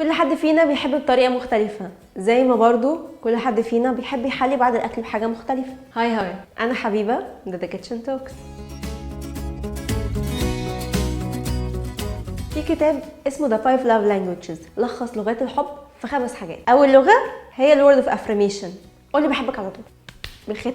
كل حد فينا بيحب بطريقه مختلفه، زي ما برضو كل حد فينا بيحب يحلي بعد الاكل بحاجه مختلفه. هاي انا حبيبه ده The Kitchen Talks. في كتاب اسمه The 5 Love Languages لخص لغات الحب في 5 حاجات. اول لغه هي الورد اوف افرميشن، قولي بحبك على طول بالختم.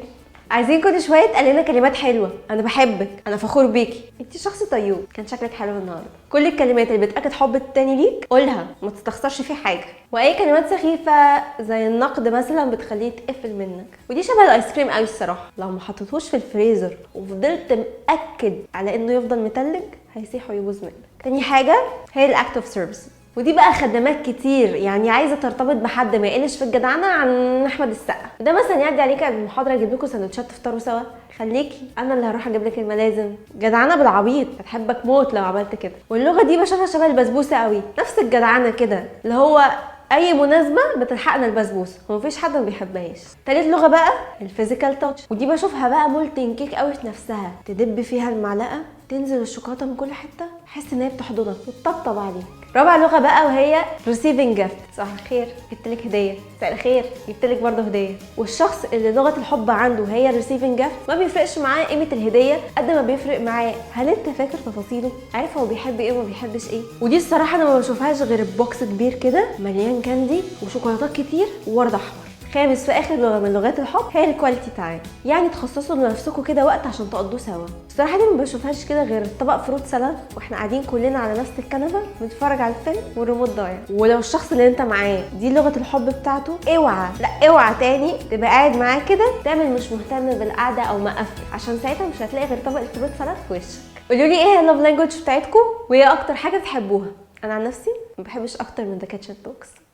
عايزين كل شويه تقال لنا كلمات حلوه، انا بحبك، انا فخور بيكي، انت شخص طيوب، كان شكلك حلو النهارده. كل الكلمات اللي بتاكد حب التاني ليك قولها، ما تستخسرش فيه حاجه. واي كلمات سخيفه زي النقد مثلا بتخليه يتقفل منك، ودي شبه الايس كريم قوي الصراحه، لو ما حطيتهوش في الفريزر وفضلت مأكد على انه يفضل متلج هيسيح ويبوظ منك. تاني حاجه هي الاكت اوف سيرفيس، ودي بقى خدمات كتير، يعني عايزه ترتبط بحد ما يقلش في الجدعنه عن احمد السقا. ده مثلا يعدي عليك قبل المحاضره اجيب لكم سندوتشات تفطروا سوا، خليكي انا اللي هروح اجيب لك الملازم. جدعنه بالعبيط، هتحبك موت لو عملت كده. واللغه دي بشوفها شبه البسبوسه قوي، نفس الجدعنه كده، اللي هو اي مناسبه بتلحقنا البسبوسه ومفيش حد ما بيحبهاش. تالت لغه بقى الفيزيكال تاتش، ودي بشوفها بقى مولتن كيك قوي في نفسها، تدب فيها المعلقه تنزل الشوكولاته من كل حته، تحس ان هي بتحضنك وتطبطب عليك. رابع لغه بقى وهي receiving gift، صباح الخير جبتلك هديه، مساء الخير جبتلك برضه هديه. والشخص اللي لغه الحب عنده هي receiving gift ما بيفرقش معاه قيمه الهديه قد ما بيفرق معاه هل انت فاكر تفاصيله، عارف هو بيحب ايه وما بيحبش ايه. ودي الصراحه انا ما بشوفهاش غير بوكس كبير كده مليان كاندي وشوكولاتات كتير وورد احمر. خامس واخر لغه من لغات الحب هي الكواليتي تايم، يعني تخصصوا لنفسكم كده وقت عشان تقضوه سوا. الصراحه دي ما بشوفهاش كده غير طبق فروت سلاد واحنا قاعدين كلنا على نفس الكنبه بنتفرج على الفيلم والريموت ضايع. ولو الشخص اللي انت معاه دي لغه الحب بتاعته، اوعى تاني تبقى قاعد معاه كده تعمل مش مهتم بالقعده او مقفل، عشان ساعتها مش هتلاقي غير طبق الفروت سلاد في وشك. قولوا لي ايه اللوف لانجوج بتاعتكم وايه اكتر حاجه بتحبوها. انا عن نفسي ما بحبش اكتر من The Kitchen Talks.